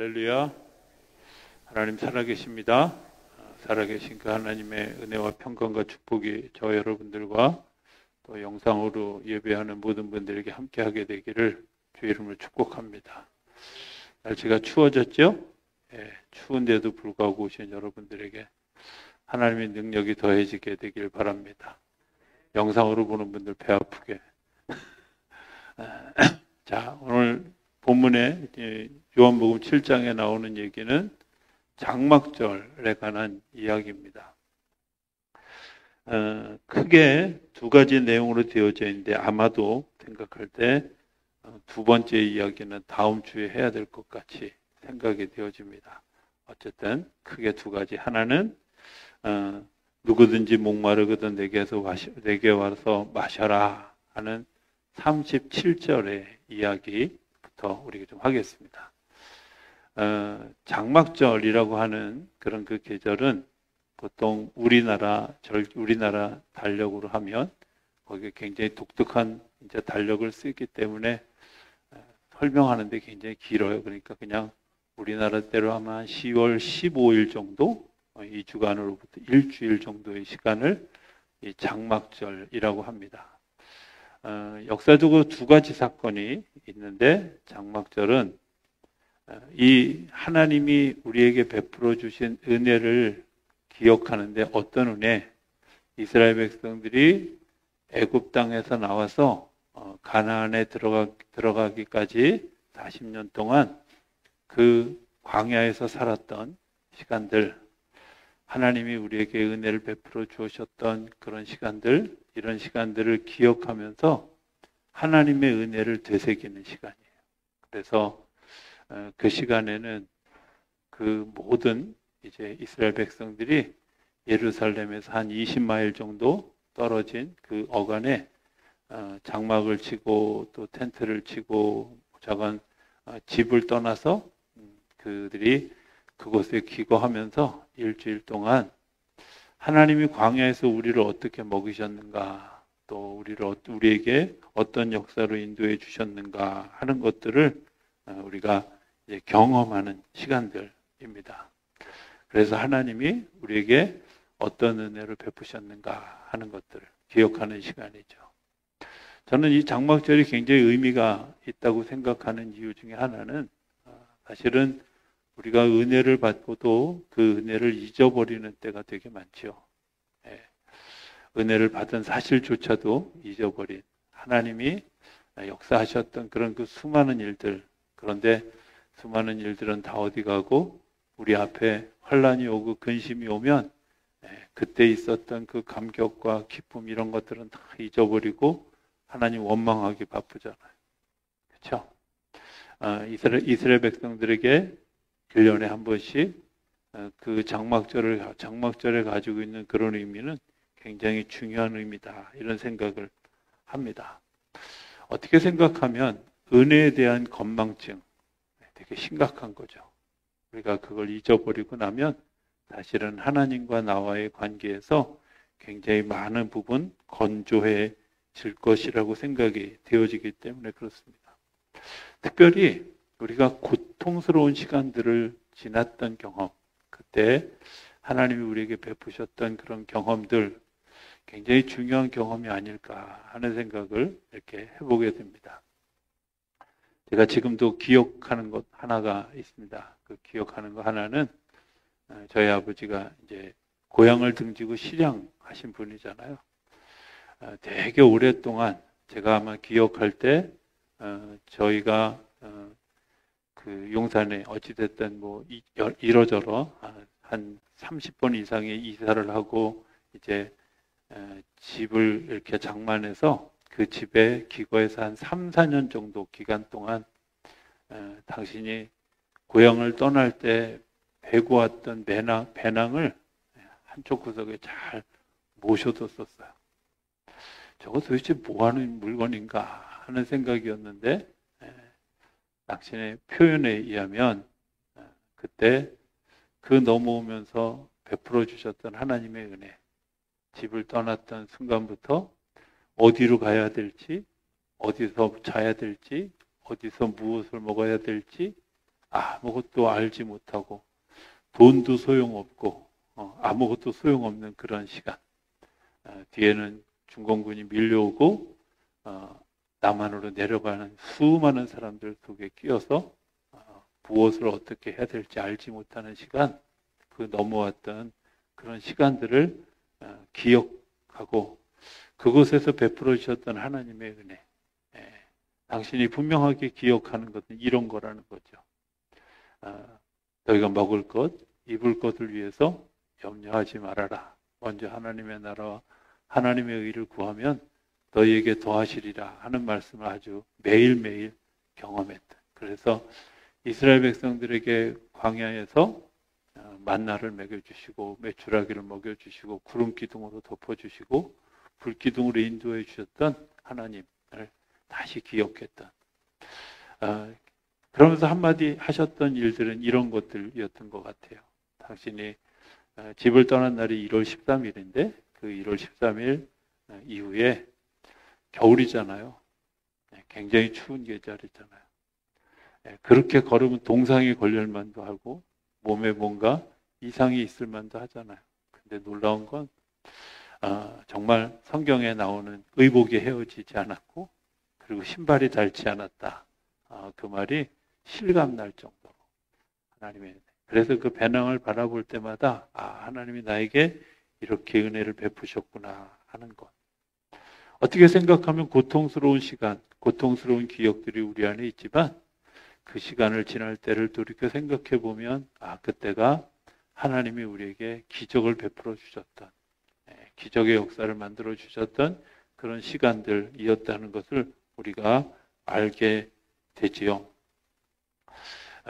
할렐루야. 하나님 살아계십니다. 살아계신 그 하나님의 은혜와 평강과 축복이 저 여러분들과 또 영상으로 예배하는 모든 분들에게 함께하게 되기를 주 이름으로 축복합니다. 날씨가 추워졌죠? 추운데도 불구하고 오신 여러분들에게 하나님의 능력이 더해지게 되길 바랍니다. 영상으로 보는 분들 배 아프게. 자, 오늘 본문에 요한복음 7장에 나오는 얘기는 장막절에 관한 이야기입니다. 크게 두 가지 내용으로 되어져 있는데 아마도 생각할 때 두 번째 이야기는 다음 주에 해야 될 것 같이 생각이 되어집니다. 어쨌든 크게 두 가지. 하나는 누구든지 목마르거든 내게 와서 마셔라 하는 37절의 이야기부터 우리가 좀 하겠습니다. 장막절이라고 하는 그런 그 계절은 보통 우리나라 달력으로 하면 거기에 굉장히 독특한 이제 달력을 쓰기 때문에 설명하는데 굉장히 길어요. 그러니까 그냥 우리나라 때로 하면 한 10월 15일 정도, 이 주간으로부터 일주일 정도의 시간을 이 장막절이라고 합니다. 역사적으로 두 가지 사건이 있는데 장막절은 이 하나님이 우리에게 베풀어 주신 은혜를 기억하는데 어떤 은혜? 이스라엘 백성들이 애굽 땅에서 나와서 가나안에 들어가기까지 40년 동안 그 광야에서 살았던 시간들, 하나님이 우리에게 은혜를 베풀어 주셨던 그런 시간들, 이런 시간들을 기억하면서 하나님의 은혜를 되새기는 시간이에요. 그래서 그 시간에는 그 모든 이제 이스라엘 백성들이 예루살렘에서 한 20마일 정도 떨어진 그 어간에 장막을 치고 또 텐트를 치고 작은 집을 떠나서 그들이 그곳에 기거하면서 일주일 동안 하나님이 광야에서 우리를 어떻게 먹이셨는가, 또 우리에게 어떤 역사로 인도해 주셨는가 하는 것들을 우리가 이제 경험하는 시간들입니다. 그래서 하나님이 우리에게 어떤 은혜를 베푸셨는가 하는 것들을 기억하는 시간이죠. 저는 이 장막절이 굉장히 의미가 있다고 생각하는 이유 중에 하나는 사실은 우리가 은혜를 받고도 그 은혜를 잊어버리는 때가 되게 많죠. 은혜를 받은 사실조차도 잊어버린 하나님이 역사하셨던 그런 그 수많은 일들, 그런데 수많은 일들은 다 어디 가고 우리 앞에 환란이 오고 근심이 오면 그때 있었던 그 감격과 기쁨 이런 것들은 다 잊어버리고 하나님 원망하기 바쁘잖아요. 그렇죠? 이스라엘 백성들에게 1년에 한 번씩 그 장막절에 가지고 있는 그런 의미는 굉장히 중요한 의미다, 이런 생각을 합니다. 어떻게 생각하면 은혜에 대한 건망증, 되게 심각한 거죠. 우리가 그걸 잊어버리고 나면 사실은 하나님과 나와의 관계에서 굉장히 많은 부분 건조해질 것이라고 생각이 되어지기 때문에 그렇습니다. 특별히 우리가 고통스러운 시간들을 지났던 경험, 그때 하나님이 우리에게 베푸셨던 그런 경험들, 굉장히 중요한 경험이 아닐까 하는 생각을 이렇게 해보게 됩니다. 제가 지금도 기억하는 것 하나가 있습니다. 그 기억하는 것 하나는 저희 아버지가 이제 고향을 등지고 실향하신 분이잖아요. 되게 오랫동안 제가 아마 기억할 때 저희가 그 용산에 어찌됐든 뭐 이러저러 한 30번 이상의 이사를 하고 이제 집을 이렇게 장만해서 그 집에 기거해서 한 3, 4년 정도 기간 동안 당신이 고향을 떠날 때 베고 왔던 배낭을 한쪽 구석에 잘 모셔뒀었어요. 저거 도대체 뭐 하는 물건인가 하는 생각이었는데 당신의 표현에 의하면 그때 그 넘어오면서 베풀어 주셨던 하나님의 은혜, 집을 떠났던 순간부터 어디로 가야 될지, 어디서 자야 될지, 어디서 무엇을 먹어야 될지 아무것도 알지 못하고 돈도 소용없고 아무것도 소용없는 그런 시간. 뒤에는 중공군이 밀려오고 남한으로 내려가는 수많은 사람들 속에 끼어서 무엇을 어떻게 해야 될지 알지 못하는 시간, 그 넘어왔던 그런 시간들을 기억하고 그곳에서 베풀어 주셨던 하나님의 은혜, 당신이 분명하게 기억하는 것은 이런 거라는 거죠. 너희가 먹을 것, 입을 것을 위해서 염려하지 말아라. 먼저 하나님의 나라와 하나님의 의를 구하면 너희에게 더하시리라 하는 말씀을 아주 매일매일 경험했다. 그래서 이스라엘 백성들에게 광야에서 만나를 먹여주시고 메추라기를 먹여주시고 구름 기둥으로 덮어주시고 불 기둥으로 인도해 주셨던 하나님을 다시 기억했던, 그러면서 한마디 하셨던 일들은 이런 것들이었던 것 같아요. 당신이 집을 떠난 날이 1월 13일인데 그 1월 13일 이후에 겨울이잖아요. 굉장히 추운 계절이잖아요. 그렇게 걸으면 동상이 걸릴 만도 하고 몸에 뭔가 이상이 있을 만도 하잖아요. 근데 놀라운 건 정말 성경에 나오는 의복이 헤어지지 않았고 그리고 신발이 닳지 않았다. 그 말이 실감날 정도로 하나님의, 그래서 그 배낭을 바라볼 때마다 하나님이 나에게 이렇게 은혜를 베푸셨구나 하는 것. 어떻게 생각하면 고통스러운 시간, 고통스러운 기억들이 우리 안에 있지만 그 시간을 지날 때를 돌이켜 생각해 보면 그때가 하나님이 우리에게 기적을 베풀어 주셨던, 기적의 역사를 만들어 주셨던 그런 시간들이었다는 것을 우리가 알게 되지요.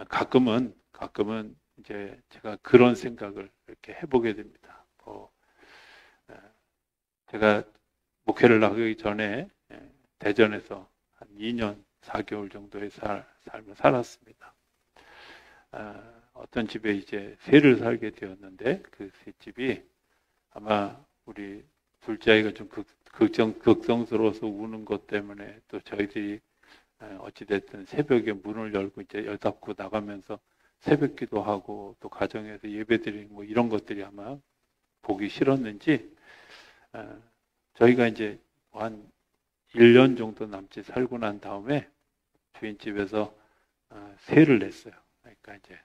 가끔은 이제 제가 그런 생각을 이렇게 해보게 됩니다. 제가 목회를 나가기 전에 대전에서 한 2년 4개월 정도의 삶을 살았습니다. 어떤 집에 이제 새를 살게 되었는데 그 새집이 아마 우리 둘째 아이가 좀 걱정스러워서 우는 것 때문에 또 저희들이 어찌됐든 새벽에 문을 열고 이제 열 닫고 나가면서 새벽 기도하고 또 가정에서 예배드리는 뭐 이런 것들이 아마 보기 싫었는지 저희가 이제 한 1년 정도 남짓 살고 난 다음에 주인집에서 세를 냈어요. 그러니까 이제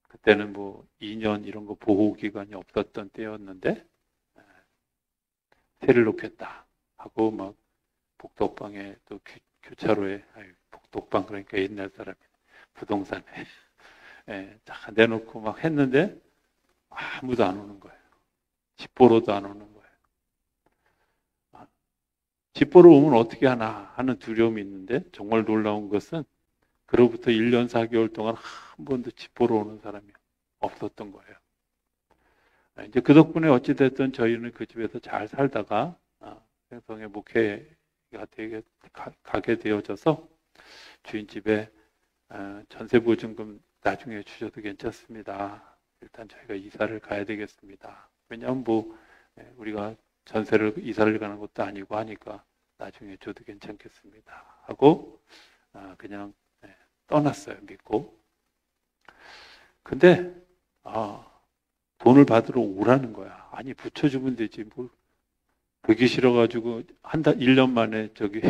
그때는 뭐 2년 이런 거 보호 기간이 없었던 때였는데 세를 놓겠다 하고 막 복덕방에 또 교차로에 복덕방 그러니까 옛날 사람이 부동산에 다 내놓고 막 했는데 아무도 안 오는 거예요. 집 보러도 안 오는 거예요. 집 보러 오면 어떻게 하나 하는 두려움이 있는데 정말 놀라운 것은 그로부터 1년 4개월 동안 한 번도 집 보러 오는 사람이 없었던 거예요. 이제 그 덕분에 어찌됐든 저희는 그 집에서 잘 살다가 생성의 목회가 가게 되어져서 주인집에 전세보증금 나중에 주셔도 괜찮습니다. 일단 저희가 이사를 가야 되겠습니다. 왜냐하면 뭐 우리가 전세를 이사를 가는 것도 아니고 하니까 나중에 줘도 괜찮겠습니다 하고 그냥 떠났어요. 믿고. 근데 돈을 받으러 오라는 거야. 아니 붙여주면 되지 뭘 그게 싫어가지고 1년 만에 저기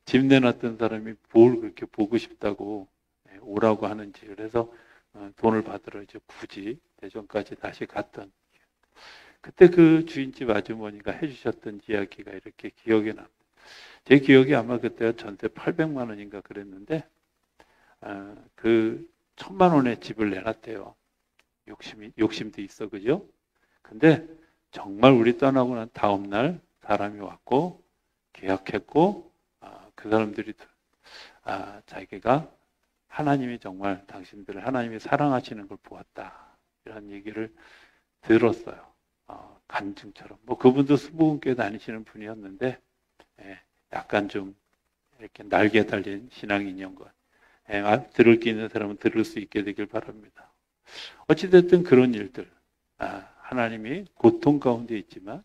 집 내놨던 사람이 뭘 그렇게 보고 싶다고 오라고 하는지. 그래서 돈을 받으러 이제 굳이 대전까지 다시 갔던, 그때 그 주인집 아주머니가 해주셨던 이야기가 이렇게 기억에 납니다. 제 기억이 아마 그때가 전세 800만 원인가 그랬는데 그 1000만 원의 집을 내놨대요. 욕심도 있어, 그죠? 근데 정말 우리 떠나고 난 다음 날 사람이 왔고 계약했고 그 사람들이 자기가 하나님이 정말 당신들을 하나님이 사랑하시는 걸 보았다 이런 얘기를 들었어요. 간증처럼. 뭐 그분도 수복음교회 다니시는 분이었는데 약간 좀 이렇게 날개 달린 신앙인인 것. 들을 게 있는 사람은 들을 수 있게 되길 바랍니다. 어찌됐든 그런 일들, 하나님이 고통 가운데 있지만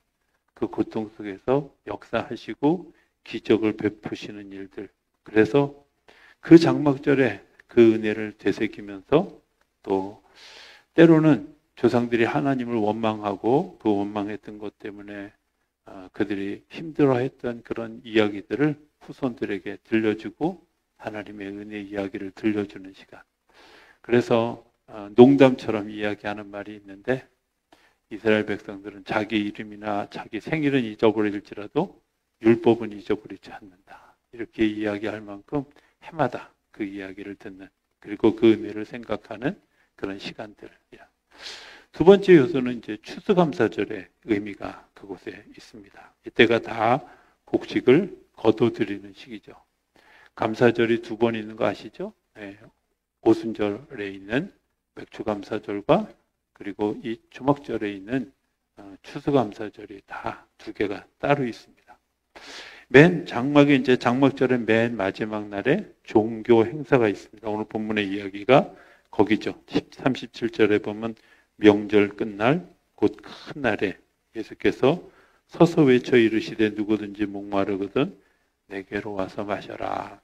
그 고통 속에서 역사하시고 기적을 베푸시는 일들. 그래서 그 장막절에 그 은혜를 되새기면서 또 때로는 조상들이 하나님을 원망하고 그 원망했던 것 때문에 그들이 힘들어했던 그런 이야기들을 후손들에게 들려주고 하나님의 은혜 이야기를 들려주는 시간. 그래서 농담처럼 이야기하는 말이 있는데 이스라엘 백성들은 자기 이름이나 자기 생일은 잊어버릴지라도 율법은 잊어버리지 않는다. 이렇게 이야기할 만큼 해마다 그 이야기를 듣는 그리고 그 은혜를 생각하는 그런 시간들이야. 두 번째 요소는 이제 추수감사절의 의미가 그곳에 있습니다. 이때가 다 곡식을 거둬들이는 시기죠. 감사절이 두 번 있는 거 아시죠? 네. 오순절에 있는 맥주감사절과 그리고 이 초막절에 있는 추수감사절이 다 두 개가 따로 있습니다. 맨 장막에 이제 장막절의 맨 마지막 날에 종교 행사가 있습니다. 오늘 본문의 이야기가 거기죠. 37절에 보면 명절 끝날 곧 큰 날에 예수께서 서서 외쳐 이르시되 누구든지 목마르거든 내게로 와서 마셔라.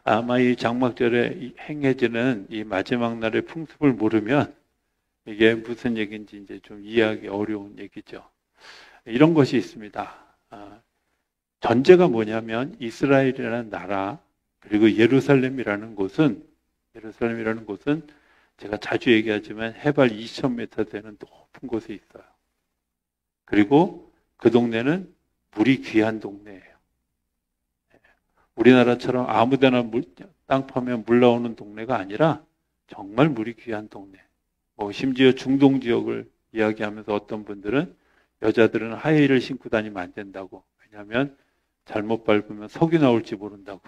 아마 이 장막절에 행해지는 이 마지막 날의 풍습을 모르면 이게 무슨 얘기인지 이제 좀 이해하기 어려운 얘기죠. 이런 것이 있습니다. 전제가 뭐냐면 이스라엘이라는 나라 그리고 예루살렘이라는 곳은 제가 자주 얘기하지만 해발 2,000m 되는 높은 곳에 있어요. 그리고 그 동네는 물이 귀한 동네예요. 우리나라처럼 아무데나 땅 파면 물 나오는 동네가 아니라 정말 물이 귀한 동네. 심지어 중동 지역을 이야기하면서 어떤 분들은 여자들은 하이힐을 신고 다니면 안 된다고. 왜냐하면 잘못 밟으면 석유 나올지 모른다고.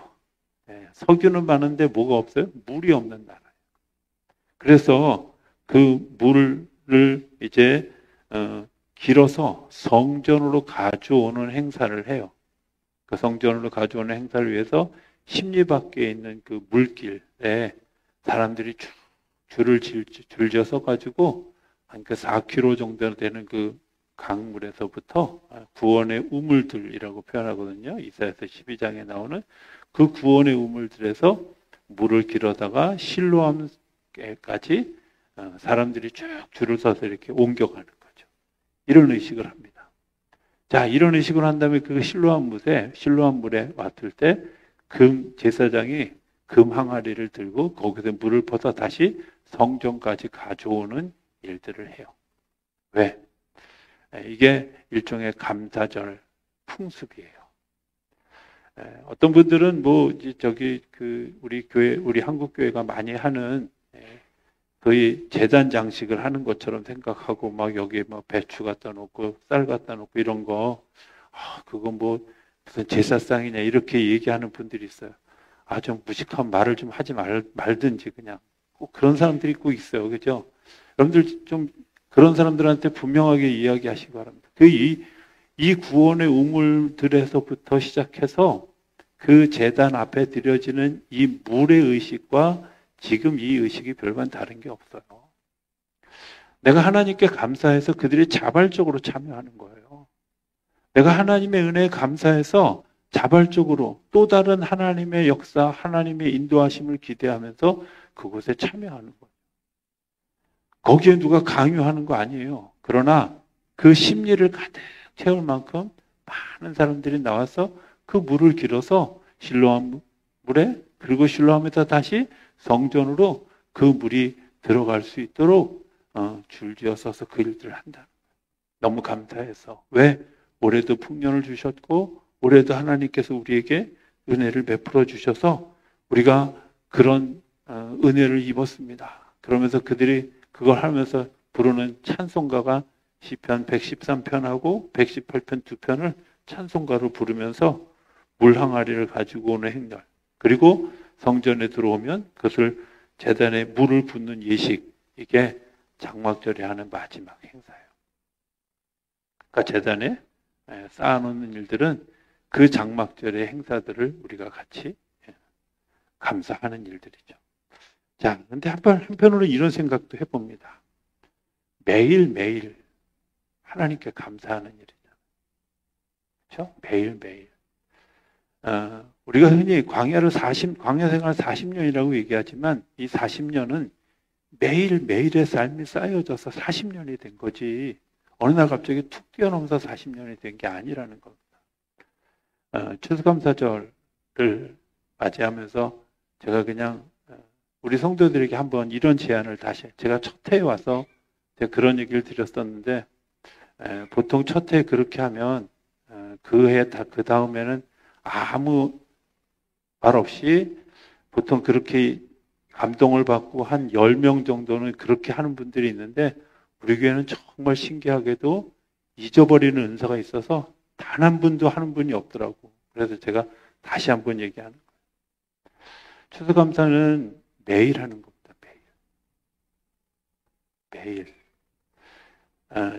석유는 많은데 뭐가 없어요? 물이 없는 나라예요. 그래서 그 물을 이제 길어서 성전으로 가져오는 행사를 해요. 그 성전으로 가져오는 행사를 위해서 십리 밖에 있는 그 물길에 사람들이 줄을 줄져서 가지고 한 그 4km 정도 되는 그 강물에서부터 구원의 우물들이라고 표현하거든요. 이사야서 12장에 나오는 그 구원의 우물들에서 물을 길어다가 실로암까지 사람들이 쭉 줄을 서서 이렇게 옮겨가는 거죠. 이런 의식을 합니다. 자, 이런 의식을 한 다음에 그 실로암 물에 왔을 때 제사장이 금 항아리를 들고 거기서 물을 퍼서 다시 성전까지 가져오는 일들을 해요. 왜? 이게 일종의 감사절 풍습이에요. 어떤 분들은 우리 한국 교회가 많이 하는 거의 제단 장식을 하는 것처럼 생각하고 막 여기에 배추 갖다 놓고 쌀 갖다 놓고 이런 거 그거 무슨 제사상이냐 이렇게 얘기하는 분들이 있어요. 좀 무식한 말을 좀 하지 말든지 그냥 꼭 그런 사람들이 꼭 있어요. 그죠? 여러분들 좀 그런 사람들한테 분명하게 이야기하시기 바랍니다. 이 구원의 우물들에서부터 시작해서 그 제단 앞에 드려지는 이 물의 의식과 지금 이 의식이 별반 다른 게 없어요. 내가 하나님께 감사해서 그들이 자발적으로 참여하는 거예요. 내가 하나님의 은혜에 감사해서 자발적으로 또 다른 하나님의 역사, 하나님의 인도하심을 기대하면서 그곳에 참여하는 거예요. 거기에 누가 강요하는 거 아니에요. 그러나 그 심리를 가득 채울 만큼 많은 사람들이 나와서 그 물을 길어서 실로암 물에 그리고 실로암에서 다시 성전으로 그 물이 들어갈 수 있도록 줄지어 서서 그 일들을 한다. 너무 감사해서. 왜? 올해도 풍년을 주셨고 올해도 하나님께서 우리에게 은혜를 베풀어 주셔서 우리가 그런 은혜를 입었습니다. 그러면서 그들이 그걸 하면서 부르는 찬송가가 시편 113편하고 118편 두 편을 찬송가로 부르면서 물 항아리를 가지고 오는 행렬 그리고 성전에 들어오면 그것을 제단에 물을 붓는 예식 이게 장막절에 하는 마지막 행사예요. 그러니까 제단에 쌓아놓는 일들은 그 장막절의 행사들을 우리가 같이 감사하는 일들이죠. 자, 근데 한편으로 이런 생각도 해봅니다. 매일매일 하나님께 감사하는 일이잖아요. 그렇죠? 매일매일. 우리가 흔히 광야 생활 40년이라고 얘기하지만 이 40년은 매일매일의 삶이 쌓여져서 40년이 된 거지 어느 날 갑자기 툭 뛰어넘어서 40년이 된 게 아니라는 겁니다. 추수감사절을 맞이하면서 제가 그냥 우리 성도들에게 한번 이런 제안을 다시 제가 첫 해에 와서 제가 그런 얘기를 드렸었는데 보통 첫 해에 그렇게 하면 그 다음에는 아무 말 없이 보통 그렇게 감동을 받고 한 10명 정도는 그렇게 하는 분들이 있는데 우리 교회는 정말 신기하게도 잊어버리는 은사가 있어서 단 한 분도 하는 분이 없더라고. 그래서 제가 다시 한번 얘기하는 거예요. 추수감사는 매일 하는 겁니다. 매일.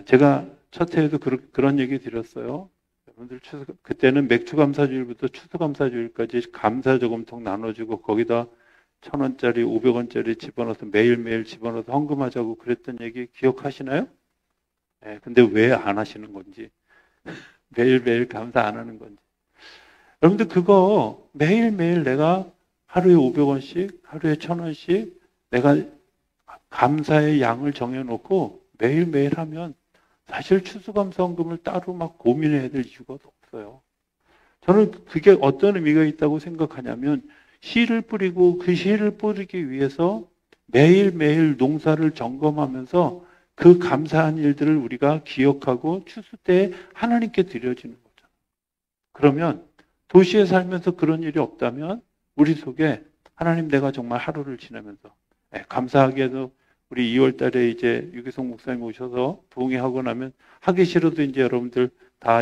제가 첫 해에도 그런 얘기 드렸어요. 여러분들 그때는 맥주감사주일부터 추수감사주일까지 감사저금통 나눠주고 거기다 1,000원짜리, 500원짜리 집어넣어서 매일매일 집어넣어서 헌금하자고 그랬던 얘기 기억하시나요? 근데 왜 안 하시는 건지. 매일매일 감사 안 하는 건지. 여러분들 그거 매일매일 내가 하루에 500원씩, 하루에 1,000원씩 내가 감사의 양을 정해놓고 매일매일 하면 사실 추수감사헌금을 따로 막 고민해야 될 이유가 없어요. 저는 그게 어떤 의미가 있다고 생각하냐면 씨를 뿌리고 그 씨를 뿌리기 위해서 매일매일 농사를 점검하면서 그 감사한 일들을 우리가 기억하고 추수 때 하나님께 드려지는 거잖아요. 그러면 도시에 살면서 그런 일이 없다면 우리 속에 하나님 내가 정말 하루를 지나면서 감사하게도 우리 2월 달에 이제 유기성 목사님 오셔서 부흥회하고 나면 하기 싫어도 이제 여러분들 다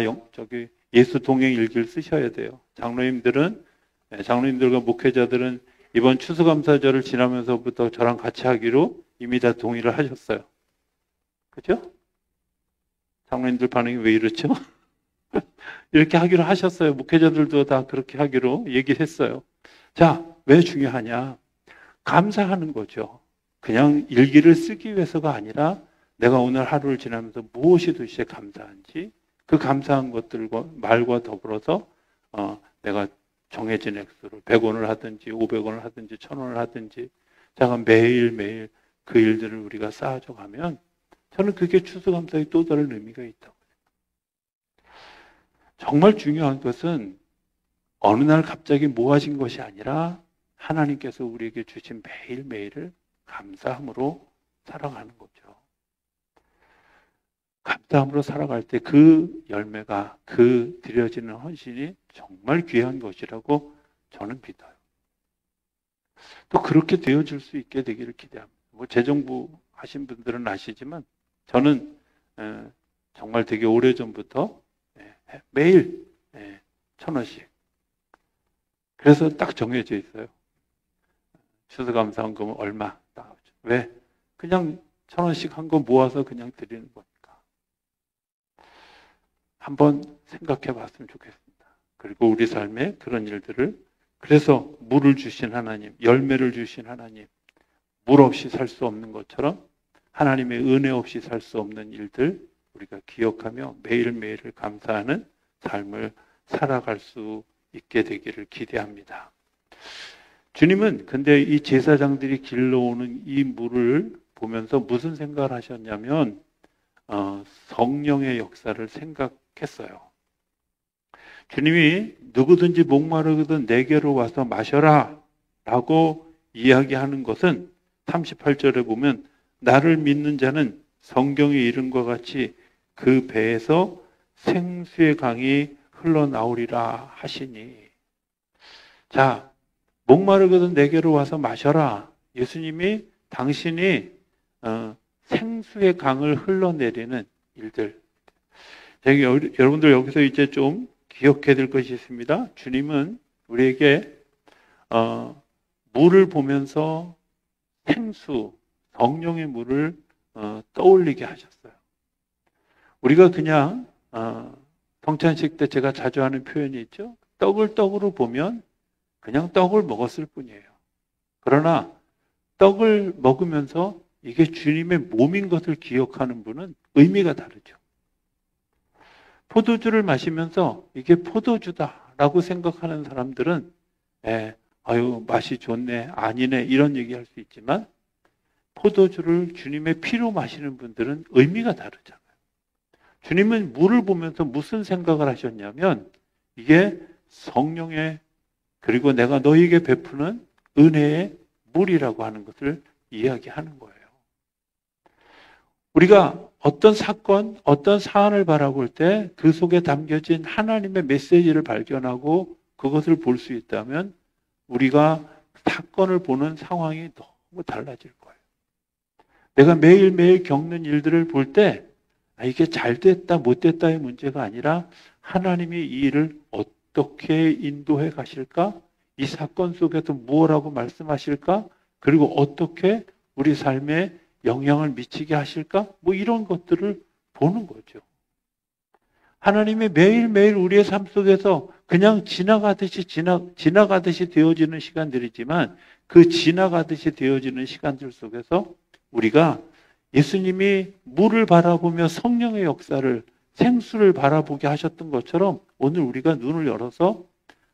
예수 동행 일기를 쓰셔야 돼요. 장로님들과 목회자들은 이번 추수감사절을 지나면서부터 저랑 같이 하기로 이미 다 동의를 하셨어요. 그죠? 장로님들 반응이 왜 이렇죠? 이렇게 하기로 하셨어요. 목회자들도 다 그렇게 하기로 얘기했어요. 자, 왜 중요하냐? 감사하는 거죠. 그냥 일기를 쓰기 위해서가 아니라 내가 오늘 하루를 지나면서 무엇이 도대체 감사한지 그 감사한 것들과 말과 더불어서 내가 정해진 액수를 100원을 하든지 500원을 하든지 1,000원을 하든지 제가 매일매일 그 일들을 우리가 쌓아져 가면 저는 그게 추수감사의 또 다른 의미가 있다고 생각합니다. 정말 중요한 것은 어느 날 갑자기 모아진 것이 아니라 하나님께서 우리에게 주신 매일매일을 감사함으로 살아가는 거죠. 감사함으로 살아갈 때 그 열매가 그 드려지는 헌신이 정말 귀한 것이라고 저는 믿어요. 또 그렇게 되어질 수 있게 되기를 기대합니다. 재정부 하신 분들은 아시지만 저는 정말 되게 오래전부터 매일 1,000원씩 그래서 딱 정해져 있어요. 추수감사헌금은 얼마 나오죠. 왜? 그냥 1,000원씩 한 거 모아서 그냥 드리는 거니까. 한번 생각해 봤으면 좋겠습니다. 그리고 우리 삶에 그런 일들을 그래서 물을 주신 하나님, 열매를 주신 하나님, 물 없이 살 수 없는 것처럼 하나님의 은혜 없이 살 수 없는 일들 우리가 기억하며 매일매일을 감사하는 삶을 살아갈 수 있게 되기를 기대합니다. 주님은 근데 이 제사장들이 길러오는 이 물을 보면서 무슨 생각을 하셨냐면 성령의 역사를 생각했어요. 주님이 누구든지 목마르거든 내게로 와서 마셔라 라고 이야기하는 것은 38절에 보면 나를 믿는 자는 성경에 이른 것 같이 그 배에서 생수의 강이 흘러나오리라 하시니. 자, 목마르거든 내게로 와서 마셔라. 예수님이 당신이 생수의 강을 흘러내리는 일들. 여러분들 여기서 이제 좀 기억해야 될 것이 있습니다. 주님은 우리에게 물을 보면서 생수, 성령의 물을 떠올리게 하셨어요. 우리가 그냥 성찬식 때 제가 자주 하는 표현이 있죠. 떡을 떡으로 보면 그냥 떡을 먹었을 뿐이에요. 그러나 떡을 먹으면서 이게 주님의 몸인 것을 기억하는 분은 의미가 다르죠. 포도주를 마시면서 이게 포도주다라고 생각하는 사람들은 아유, 맛이 좋네, 아니네, 이런 얘기 할 수 있지만, 포도주를 주님의 피로 마시는 분들은 의미가 다르잖아요. 주님은 물을 보면서 무슨 생각을 하셨냐면, 이게 성령의, 그리고 내가 너희에게 베푸는 은혜의 물이라고 하는 것을 이야기하는 거예요. 우리가 어떤 사건, 어떤 사안을 바라볼 때 그 속에 담겨진 하나님의 메시지를 발견하고 그것을 볼 수 있다면 우리가 사건을 보는 상황이 너무 달라질 거예요. 내가 매일매일 겪는 일들을 볼 때 이게 잘 됐다, 못 됐다의 문제가 아니라 하나님이 이 일을 어떻게 인도해 가실까? 이 사건 속에서 무엇라고 말씀하실까? 그리고 어떻게 우리 삶에 영향을 미치게 하실까? 뭐 이런 것들을 보는 거죠. 하나님이 매일매일 우리의 삶 속에서 그냥 지나가듯이 되어지는 시간들이지만 그 지나가듯이 되어지는 시간들 속에서 우리가 예수님이 물을 바라보며 성령의 역사를, 생수를 바라보게 하셨던 것처럼 오늘 우리가 눈을 열어서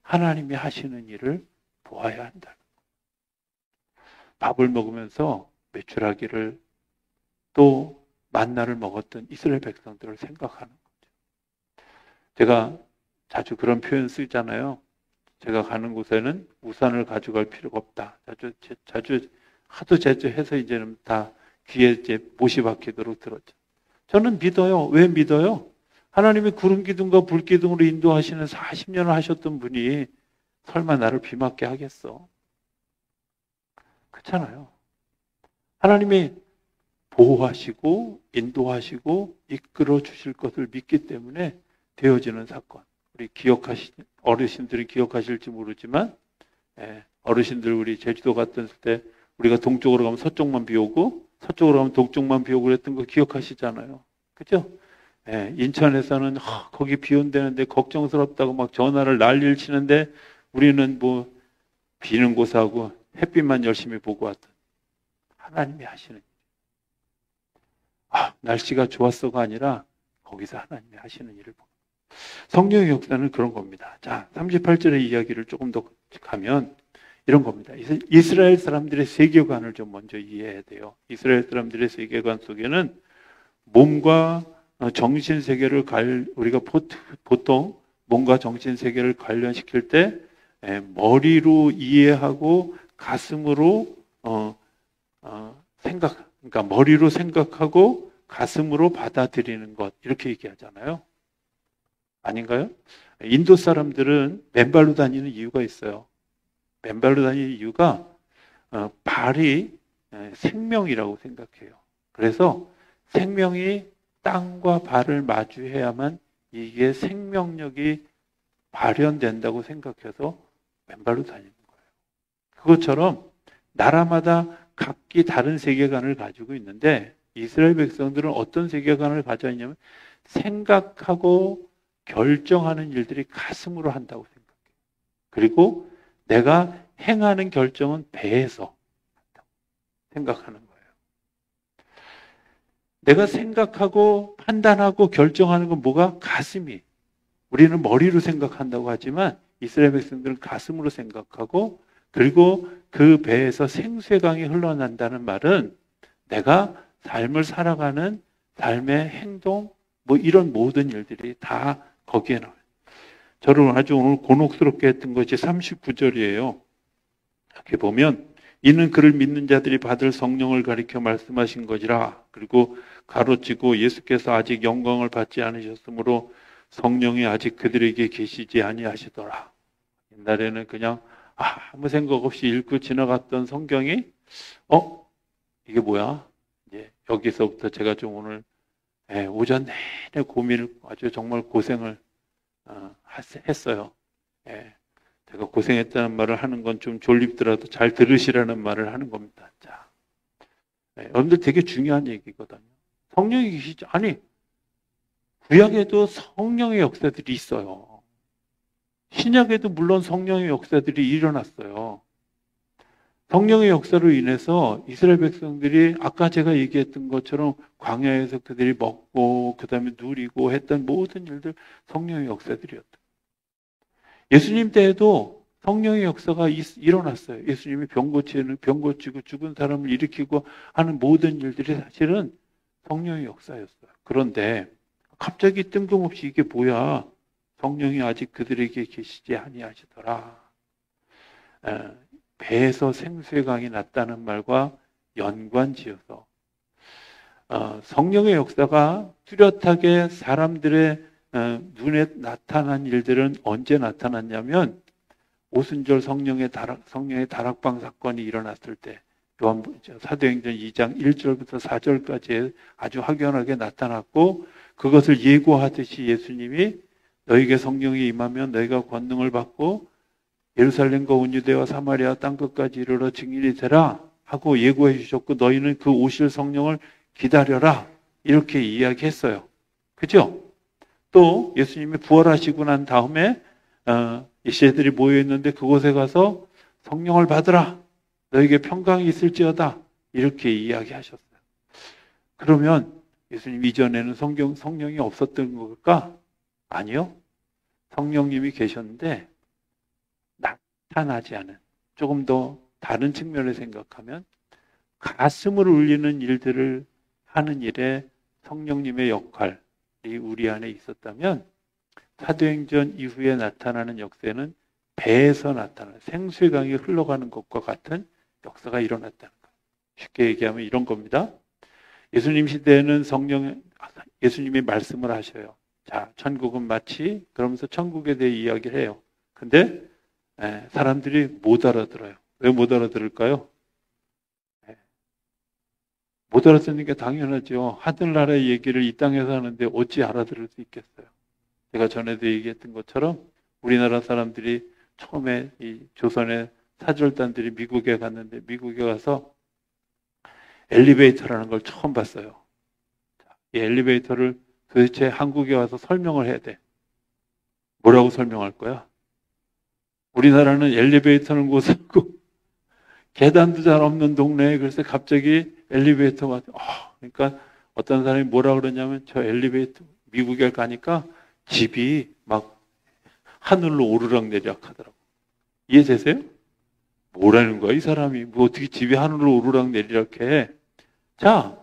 하나님이 하시는 일을 보아야 한다. 밥을 먹으면서 메추라기를 또 만나를 먹었던 이스라엘 백성들을 생각하는 거죠. 제가 자주 그런 표현 쓰잖아요. 제가 가는 곳에는 우산을 가져갈 필요가 없다. 하도 해서 이제는 다 귀에 이제 못이 박히도록 들었죠. 저는 믿어요. 왜 믿어요? 하나님이 구름 기둥과 불 기둥으로 인도하시는 40년을 하셨던 분이 설마 나를 비 맞게 하겠어? 그렇잖아요. 하나님이 보호하시고 인도하시고 이끌어 주실 것을 믿기 때문에 되어지는 사건. 우리 어르신들이 기억하실지 모르지만, 어르신들 우리 제주도 갔던 때 우리가 동쪽으로 가면 서쪽만 비 오고 서쪽으로 가면 동쪽만 비 오고 그랬던 거 기억하시잖아요. 그죠? 인천에서는 거기 비 온다는데 걱정스럽다고 막 전화를 난리를 치는데 우리는 뭐 비는 곳하고 햇빛만 열심히 보고 왔던 하나님이 하시는 날씨가 좋았어가 아니라 거기서 하나님이 하시는 일을 보고 성령의 역사는 그런 겁니다. 자, 38절의 이야기를 조금 더 가면 이런 겁니다. 이스라엘 사람들의 세계관을 좀 먼저 이해해야 돼요. 이스라엘 사람들의 세계관 속에는 몸과 정신 세계를 우리가 보통 몸과 정신 세계를 관련시킬 때 머리로 이해하고 가슴으로 그러니까 머리로 생각하고 가슴으로 받아들이는 것 이렇게 얘기하잖아요. 아닌가요? 인도 사람들은 맨발로 다니는 이유가 있어요. 맨발로 다니는 이유가 발이 생명이라고 생각해요. 그래서 생명이 땅과 발을 마주해야만 이게 생명력이 발현된다고 생각해서 맨발로 다니는 거예요. 그것처럼 나라마다 각기 다른 세계관을 가지고 있는데 이스라엘 백성들은 어떤 세계관을 가져 있냐면 생각하고 결정하는 일들이 가슴으로 한다고 생각해요. 그리고 내가 행하는 결정은 배에서 한다고 생각하는 거예요. 내가 생각하고 판단하고 결정하는 건 뭐가? 가슴이. 우리는 머리로 생각한다고 하지만 이스라엘 백성들은 가슴으로 생각하고 그리고 그 배에서 생수의 강이 흘러난다는 말은 내가 삶을 살아가는 삶의 행동 뭐 이런 모든 일들이 다 거기에 나와요. 저를 아주 오늘 곤혹스럽게 했던 것이 39절이에요. 이렇게 보면 이는 그를 믿는 자들이 받을 성령을 가리켜 말씀하신 것이라. 그리고 가로치고 예수께서 아직 영광을 받지 않으셨으므로 성령이 아직 그들에게 계시지 아니하시더라. 옛날에는 그냥 아무 생각 없이 읽고 지나갔던 성경이 이게 뭐야? 이제 여기서부터 제가 좀 오늘 오전 내내 고민을 아주 정말 고생을 했어요. 제가 고생했다는 말을 하는 건 좀 졸립더라도 잘 들으시라는 말을 하는 겁니다. 자, 여러분들 되게 중요한 얘기거든요. 성령이 계시죠? 아니, 구약에도 성령의 역사들이 있어요. 신약에도 물론 성령의 역사들이 일어났어요. 성령의 역사로 인해서 이스라엘 백성들이 아까 제가 얘기했던 것처럼 광야에서 그들이 먹고 그 다음에 누리고 했던 모든 일들 성령의 역사들이었다. 예수님 때에도 성령의 역사가 일어났어요. 예수님이 병 고치고 죽은 사람을 일으키고 하는 모든 일들이 사실은 성령의 역사였어요. 그런데 갑자기 뜬금없이 이게 뭐야? 성령이 아직 그들에게 계시지 아니하시더라. 배에서 생수의 강이 났다는 말과 연관지어서 성령의 역사가 뚜렷하게 사람들의 눈에 나타난 일들은 언제 나타났냐면 오순절 성령의 다락방 사건이 일어났을 때 사도행전 2장 1절부터 4절까지 아주 확연하게 나타났고 그것을 예고하듯이 예수님이 너에게 성령이 임하면 너희가 권능을 받고 예루살렘과 온 유대와 사마리아 땅끝까지 이르러 증인이 되라 하고 예고해 주셨고 너희는 그 오실 성령을 기다려라 이렇게 이야기했어요. 그죠? 또 예수님이 부활하시고 난 다음에 이세들이 모여 있는데 그곳에 가서 성령을 받으라. 너에게 평강이 있을지어다. 이렇게 이야기하셨어요. 그러면 예수님 이전에는 성령이 없었던 걸까? 아니요. 성령님이 계셨는데 나타나지 않은 조금 더 다른 측면을 생각하면 가슴을 울리는 일들을 하는 일에 성령님의 역할이 우리 안에 있었다면 사도행전 이후에 나타나는 역사는 배에서 나타나는 생수의 강이 흘러가는 것과 같은 역사가 일어났다는 거예요. 쉽게 얘기하면 이런 겁니다. 예수님 시대에는 예수님이 말씀을 하셔요. 자, 천국은 마치 그러면서 천국에 대해 이야기를 해요. 근데 사람들이 못 알아들어요. 왜 못 알아들을까요? 못 알아듣는 게 당연하죠. 하늘나라의 얘기를 이 땅에서 하는데 어찌 알아들을 수 있겠어요? 제가 전에도 얘기했던 것처럼 우리나라 사람들이 처음에 이 조선의 사절단들이 미국에 갔는데 미국에 가서 엘리베이터라는 걸 처음 봤어요. 이 엘리베이터를 도대체 한국에 와서 설명을 해야 돼. 뭐라고 설명할 거야? 우리나라는 엘리베이터는 곳이고 계단도 잘 없는 동네에 그래서 갑자기 엘리베이터가 그러니까 어떤 사람이 뭐라 그러냐면 저 엘리베이터 미국에 가니까 집이 막 하늘로 오르락내리락 하더라고. 이해되세요? 뭐라는 거야 이 사람이. 뭐 어떻게 집이 하늘로 오르락내리락 해. 자,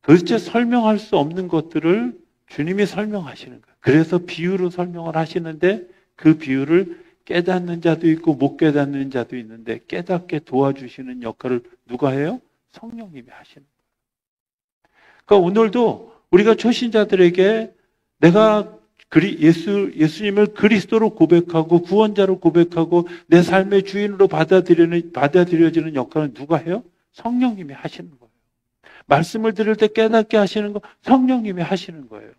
도대체 설명할 수 없는 것들을 주님이 설명하시는 거예요. 그래서 비유로 설명을 하시는데 그 비유를 깨닫는 자도 있고 못 깨닫는 자도 있는데 깨닫게 도와주시는 역할을 누가 해요? 성령님이 하시는 거예요. 그러니까 오늘도 우리가 초신자들에게 내가 예수님을 그리스도로 고백하고 구원자로 고백하고 내 삶의 주인으로 받아들여지는 역할은 누가 해요? 성령님이 하시는 거예요. 말씀을 들을 때 깨닫게 하시는 거 성령님이 하시는 거예요.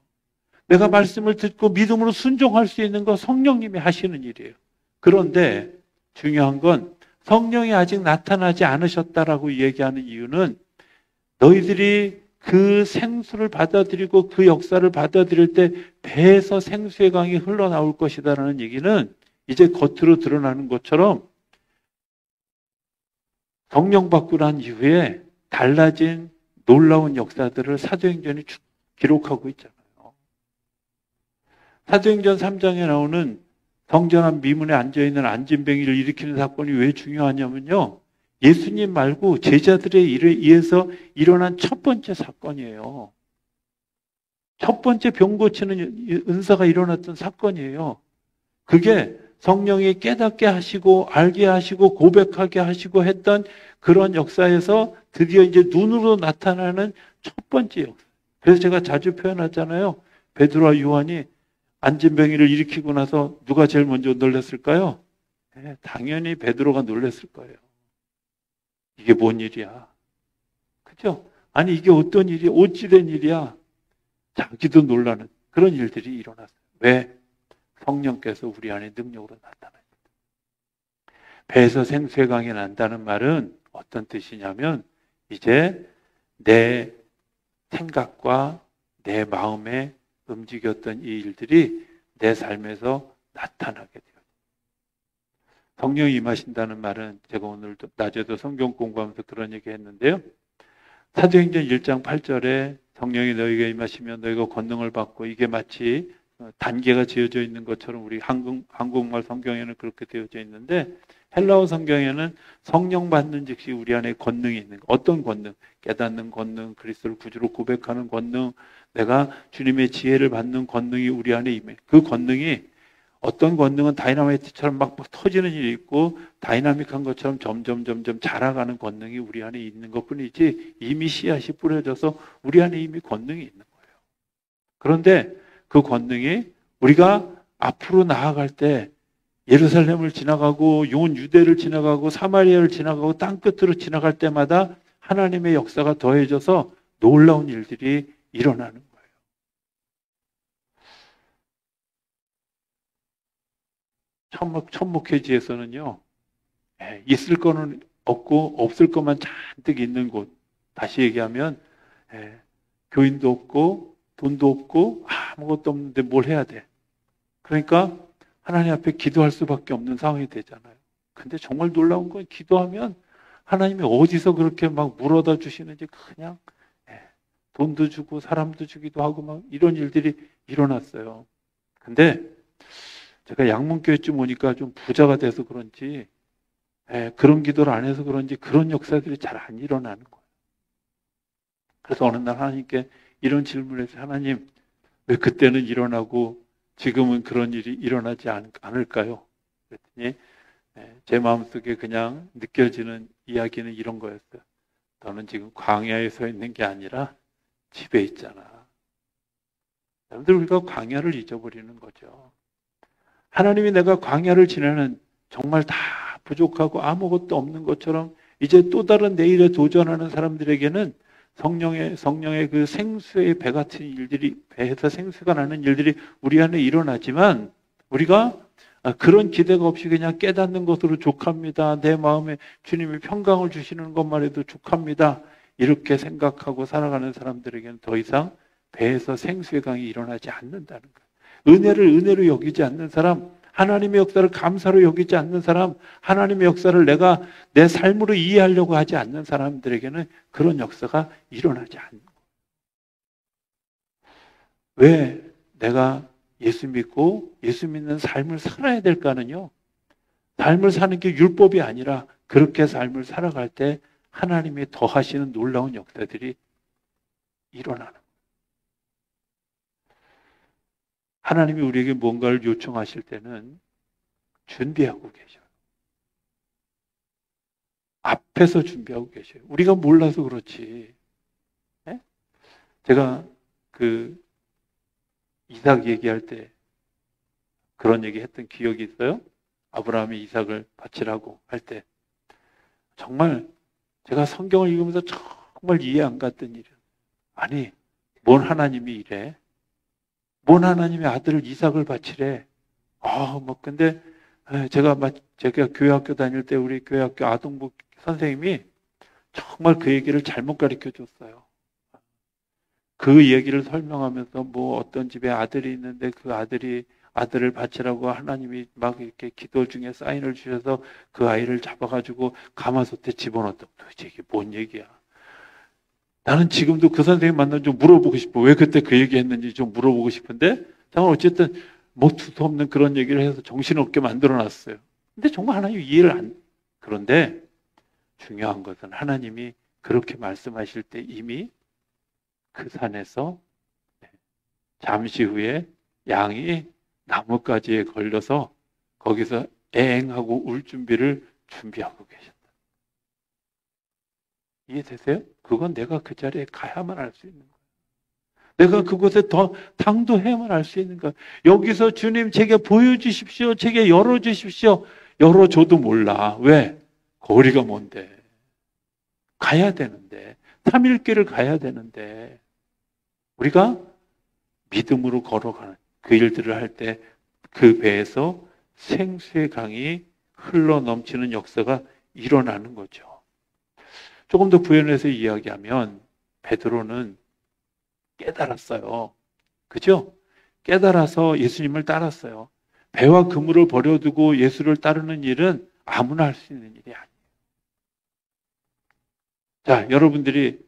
내가 말씀을 듣고 믿음으로 순종할 수 있는 거 성령님이 하시는 일이에요. 그런데 중요한 건 성령이 아직 나타나지 않으셨다라고 얘기하는 이유는 너희들이 그 생수를 받아들이고 그 역사를 받아들일 때 배에서 생수의 강이 흘러나올 것이다라는 얘기는 이제 겉으로 드러나는 것처럼 성령 받고 난 이후에 달라진 놀라운 역사들을 사도행전이 기록하고 있잖아요. 사도행전 3장에 나오는 성전 앞 미문에 앉아있는 안진뱅이를 일으키는 사건이 왜 중요하냐면요. 예수님 말고 제자들의 일에 의해서 일어난 첫 번째 사건이에요. 첫 번째 병 고치는 은사가 일어났던 사건이에요. 그게 성령이 깨닫게 하시고 알게 하시고 고백하게 하시고 했던 그런 역사에서 드디어 이제 눈으로 나타나는 첫 번째 역사. 그래서 제가 자주 표현하잖아요. 베드로와 요한이 안진뱅이를 일으키고 나서 누가 제일 먼저 놀랐을까요? 당연히 베드로가 놀랐을 거예요. 이게 뭔 일이야? 그죠? 아니 이게 어떤 일이야? 어찌된 일이야? 자기도 놀라는 그런 일들이 일어났어요. 왜? 성령께서 우리 안에 능력으로 나타납니다. 배에서 생수의 강이 난다는 말은 어떤 뜻이냐면 이제 내 생각과 내 마음에 움직였던 이 일들이 내 삶에서 나타나게 돼요. 성령이 임하신다는 말은 제가 오늘도 낮에도 성경 공부하면서 그런 얘기 했는데요. 사도행전 1장 8절에 성령이 너희에게 임하시면 너희가 권능을 받고 이게 마치 단계가 지어져 있는 것처럼 우리 한국말 성경에는 그렇게 되어져 있는데 헬라어 성경에는 성령 받는 즉시 우리 안에 권능이 있는 거. 어떤 권능? 깨닫는 권능, 그리스도를 구주로 고백하는 권능, 내가 주님의 지혜를 받는 권능이 우리 안에 임해. 그 권능이 어떤 권능은 다이나마이트처럼 막 터지는 일이 있고 다이나믹한 것처럼 점점 자라가는 권능이 우리 안에 있는 것뿐이지 이미 씨앗이 뿌려져서 우리 안에 이미 권능이 있는 거예요. 그런데 그 권능이 우리가 앞으로 나아갈 때 예루살렘을 지나가고 온 유대를 지나가고 사마리아를 지나가고 땅끝으로 지나갈 때마다 하나님의 역사가 더해져서 놀라운 일들이 일어나는 거예요. 천목회지에서는요, 있을 거는 없고 없을 것만 잔뜩 있는 곳. 다시 얘기하면 교인도 없고 돈도 없고 아무것도 없는데 뭘 해야 돼? 그러니까 하나님 앞에 기도할 수밖에 없는 상황이 되잖아요. 근데 정말 놀라운 건 기도하면 하나님이 어디서 그렇게 막 물어다 주시는지 그냥 돈도 주고 사람도 주기도 하고 막 이런 일들이 일어났어요. 근데 제가 양문교회쯤 오니까 좀 부자가 돼서 그런지 그런 기도를 안 해서 그런지 그런 역사들이 잘 안 일어나는 거예요. 그래서 어느 날 하나님께 이런 질문을 해서 하나님 왜 그때는 일어나고 지금은 그런 일이 일어나지 않을까요? 그랬더니 제 마음속에 그냥 느껴지는 이야기는 이런 거였어요. 너는 지금 광야에 서 있는 게 아니라 집에 있잖아. 여러분들 우리가 광야를 잊어버리는 거죠. 하나님이 내가 광야를 지나는 정말 다 부족하고 아무것도 없는 것처럼 이제 또 다른 내일에 도전하는 사람들에게는 성령의 그 생수의 배 같은 일들이, 배에서 생수가 나는 일들이 우리 안에 일어나지만 우리가 그런 기대가 없이 그냥 깨닫는 것으로 족합니다. 내 마음에 주님이 평강을 주시는 것만 해도 족합니다. 이렇게 생각하고 살아가는 사람들에게는 더 이상 배에서 생수의 강이 일어나지 않는다는 거예요. 은혜를 은혜로 여기지 않는 사람, 하나님의 역사를 감사로 여기지 않는 사람, 하나님의 역사를 내가 내 삶으로 이해하려고 하지 않는 사람들에게는 그런 역사가 일어나지 않는 거예요. 왜 내가 예수 믿고 예수 믿는 삶을 살아야 될까는요, 삶을 사는 게 율법이 아니라 그렇게 삶을 살아갈 때 하나님이 더하시는 놀라운 역사들이 일어나는 거예요. 하나님이 우리에게 뭔가를 요청하실 때는 준비하고 계셔요. 앞에서 준비하고 계셔요. 우리가 몰라서 그렇지. 네? 제가 그 이삭 얘기할 때 그런 얘기 했던 기억이 있어요. 아브라함이 이삭을 바치라고 할 때 정말 제가 성경을 읽으면서 정말 이해 안 갔던 일이에요. 아니, 뭔 하나님이 이래? 뭔 하나님의 아들을 이삭을 바치래? 근데 제가 교회학교 다닐 때 우리 교회학교 아동부 선생님이 정말 그 얘기를 잘못 가르쳐 줬어요. 그 얘기를 설명하면서 뭐 어떤 집에 아들이 있는데 그 아들을 바치라고 하나님이 막 이렇게 기도 중에 사인을 주셔서 그 아이를 잡아가지고 가마솥에 집어넣었다. 도대체 이게 뭔 얘기야? 나는 지금도 그 선생님 만나면 좀 물어보고 싶어. 왜 그때 그 얘기 했는지 좀 물어보고 싶은데, 어쨌든 뭐 두서 없는 그런 얘기를 해서 정신없게 만들어 놨어요. 근데 정말 하나님 이해를 그런데 중요한 것은 하나님이 그렇게 말씀하실 때 이미 그 산에서 잠시 후에 양이 나뭇가지에 걸려서 거기서 애행하고 울 준비를 준비하고 계셨다. 이해되세요? 그건 내가 그 자리에 가야만 알 수 있는 거예요. 내가 그곳에 더 당도해야만 알 수 있는 거예요. 여기서 주님 제게 보여주십시오. 제게 열어주십시오. 열어줘도 몰라. 왜? 거리가 먼데. 가야 되는데. 3일길을 가야 되는데. 우리가 믿음으로 걸어가는 그 일들을 할 때 그 배에서 생수의 강이 흘러 넘치는 역사가 일어나는 거죠. 조금 더 부연해서 이야기하면 베드로는 깨달았어요. 그죠? 깨달아서 예수님을 따랐어요. 배와 그물을 버려두고 예수를 따르는 일은 아무나 할 수 있는 일이 아니에요. 자, 여러분들이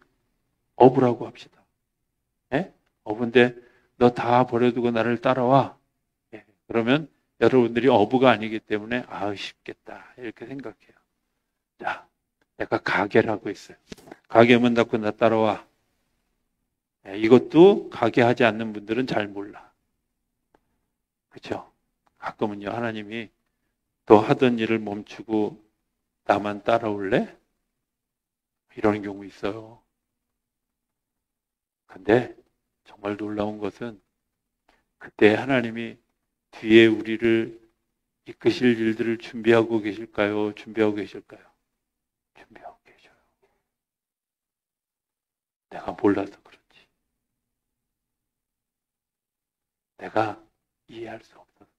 어부라고 합시다. 네? 어부인데 너 다 버려두고 나를 따라와. 예, 그러면 여러분들이 어부가 아니기 때문에 쉽겠다 이렇게 생각해요. 자, 내가 가게를 하고 있어요. 가게 문 닫고 나 따라와. 예, 이것도 가게 하지 않는 분들은 잘 몰라. 그렇죠? 가끔은요, 하나님이 너 하던 일을 멈추고 나만 따라올래? 이런 경우 있어요. 근데 정말 놀라운 것은 그때 하나님이 뒤에 우리를 이끄실 일들을 준비하고 계실까요? 준비하고 계실까요? 준비하고 계셔요. 내가 몰라서 그렇지. 내가 이해할 수 없어서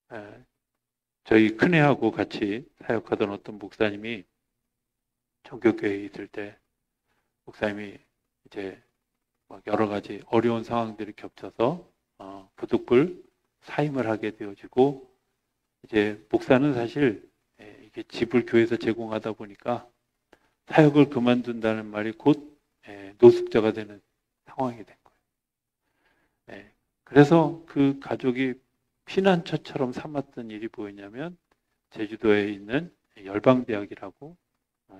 그렇지. 저희 큰애하고 같이 사역하던 어떤 목사님이 종교교회에 있을 때 목사님이 이제 여러 가지 어려운 상황들이 겹쳐서 부득불 사임을 하게 되어지고 이제 목사는 사실 이게 집을 교회에서 제공하다 보니까 사역을 그만둔다는 말이 곧 노숙자가 되는 상황이 된 거예요. 그래서 그 가족이 피난처처럼 삼았던 일이 뭐였냐면 제주도에 있는 열방대학이라고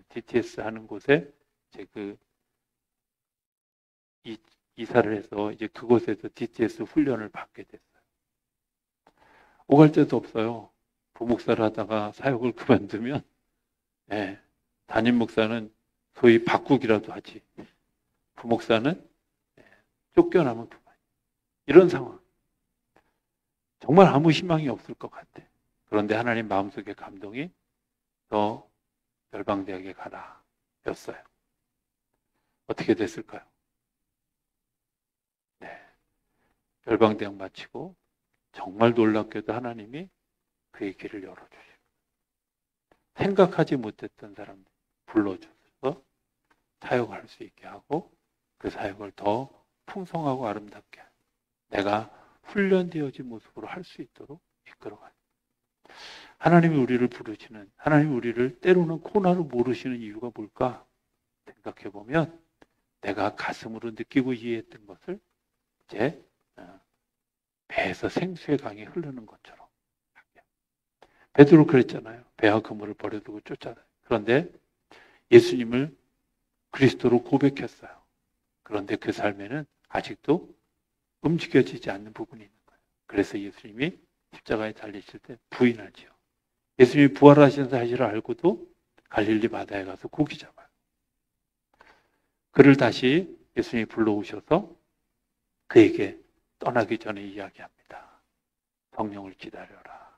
DTS 하는 곳에 이제 이사를 해서 이제 그곳에서 DTS 훈련을 받게 됐어요. 오갈 데도 없어요. 부목사를 하다가 사역을 그만두면 담임 목사는 소위 바꾸기라도 하지. 부목사는 쫓겨나면 그만. 이런 상황. 정말 아무 희망이 없을 것 같아. 그런데 하나님 마음속의 감동이 너 열방대학에 가라 였어요. 어떻게 됐을까요? 열방대학 마치고 정말 놀랍게도 하나님이 그의 길을 열어주시고 생각하지 못했던 사람들 불러주셔서 사역할 수 있게 하고 그 사역을 더 풍성하고 아름답게 내가 훈련되어진 모습으로 할 수 있도록 이끌어가요. 하나님이 우리를 부르시는, 하나님이 우리를 때로는 코나로 모르시는 이유가 뭘까 생각해보면 내가 가슴으로 느끼고 이해했던 것을 이제 배에서 생수의 강이 흐르는 것처럼. 베드로 그랬잖아요. 배와 그물을 버려두고 쫓아다녀요. 그런데 예수님을 그리스도로 고백했어요. 그런데 그 삶에는 아직도 움직여지지 않는 부분이 있는 거예요. 그래서 예수님이 십자가에 달리실 때 부인하지요. 예수님이 부활하신 사실을 알고도 갈릴리 바다에 가서 고기 잡아요. 그를 다시 예수님이 불러오셔서 그에게 떠나기 전에 이야기합니다. 성령을 기다려라.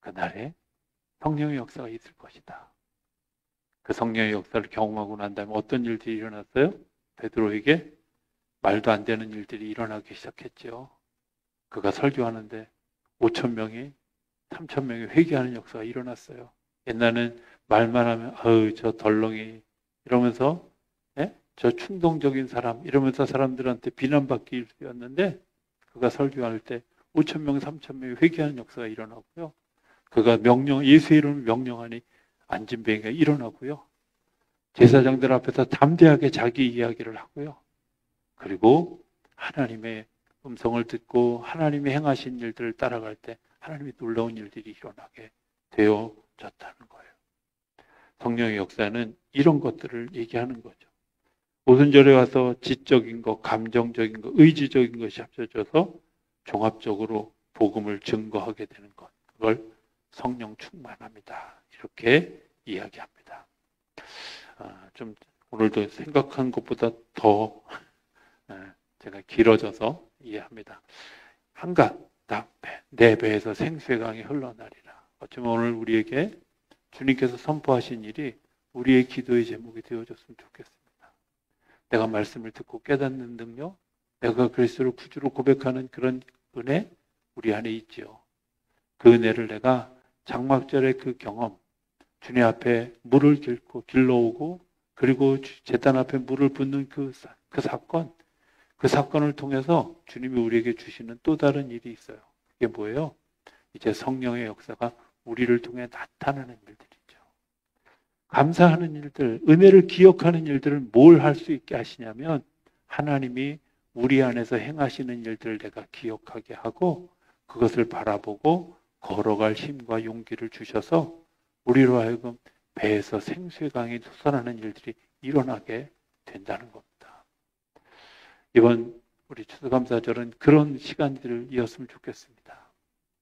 그날에 성령의 역사가 있을 것이다. 그 성령의 역사를 경험하고 난 다음에 어떤 일들이 일어났어요? 베드로에게 말도 안 되는 일들이 일어나기 시작했죠. 그가 설교하는데 5,000명이 3,000명이 회개하는 역사가 일어났어요. 옛날에는 말만 하면 저 덜렁이 이러면서 저 충동적인 사람 이러면서 사람들한테 비난받기 일쑤였는데 그가 설교할 때 5,000명, 3,000명이 회개하는 역사가 일어나고요. 그가 예수의 이름을 명령하니 안진뱅이가 일어나고요. 제사장들 앞에서 담대하게 자기 이야기를 하고요. 그리고 하나님의 음성을 듣고 하나님이 행하신 일들을 따라갈 때 하나님이 놀라운 일들이 일어나게 되어졌다는 거예요. 성령의 역사는 이런 것들을 얘기하는 거죠. 오순절에 와서 지적인 것, 감정적인 것, 의지적인 것이 합쳐져서 종합적으로 복음을 증거하게 되는 것. 그걸 성령 충만합니다. 이렇게 이야기합니다. 좀 오늘도 생각한 것보다 더 제가 길어져서 이해합니다. 한갓 내 배에서 생수의 강이 흘러나리라. 어쩌면 오늘 우리에게 주님께서 선포하신 일이 우리의 기도의 제목이 되어줬으면 좋겠습니다. 내가 말씀을 듣고 깨닫는 능력, 내가 그리스도를 구주로 고백하는 그런 은혜 우리 안에 있지요. 그 은혜를 내가 장막절의 그 경험, 주님 앞에 물을 길러오고 그리고 제단 앞에 물을 붓는 그 사건, 그 사건을 통해서 주님이 우리에게 주시는 또 다른 일이 있어요. 그게 뭐예요? 이제 성령의 역사가 우리를 통해 나타나는 일들이죠. 감사하는 일들, 은혜를 기억하는 일들을 뭘 할 수 있게 하시냐면 하나님이 우리 안에서 행하시는 일들을 내가 기억하게 하고 그것을 바라보고 걸어갈 힘과 용기를 주셔서 우리로 하여금 배에서 생수의 강이 솟아나는 일들이 일어나게 된다는 겁니다. 이번 우리 추수감사절은 그런 시간들이었으면 좋겠습니다.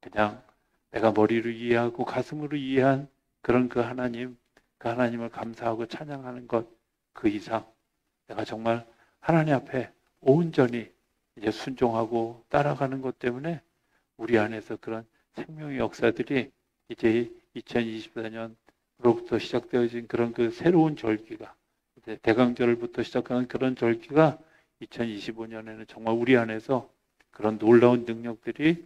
그냥 내가 머리로 이해하고 가슴으로 이해한 그런 그 하나님을 감사하고 찬양하는 것 그 이상 내가 정말 하나님 앞에 온전히 이제 순종하고 따라가는 것 때문에 우리 안에서 그런 생명의 역사들이 이제 2024년으로부터 시작되어진 그런 그 새로운 절기가 이제 대강절부터 시작하는 그런 절기가 2025년에는 정말 우리 안에서 그런 놀라운 능력들이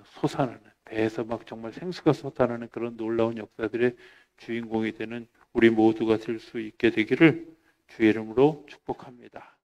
솟아나는 배에서 막 정말 생수가 솟아나는 그런 놀라운 역사들의 주인공이 되는 우리 모두가 될 수 있게 되기를 주의 이름으로 축복합니다.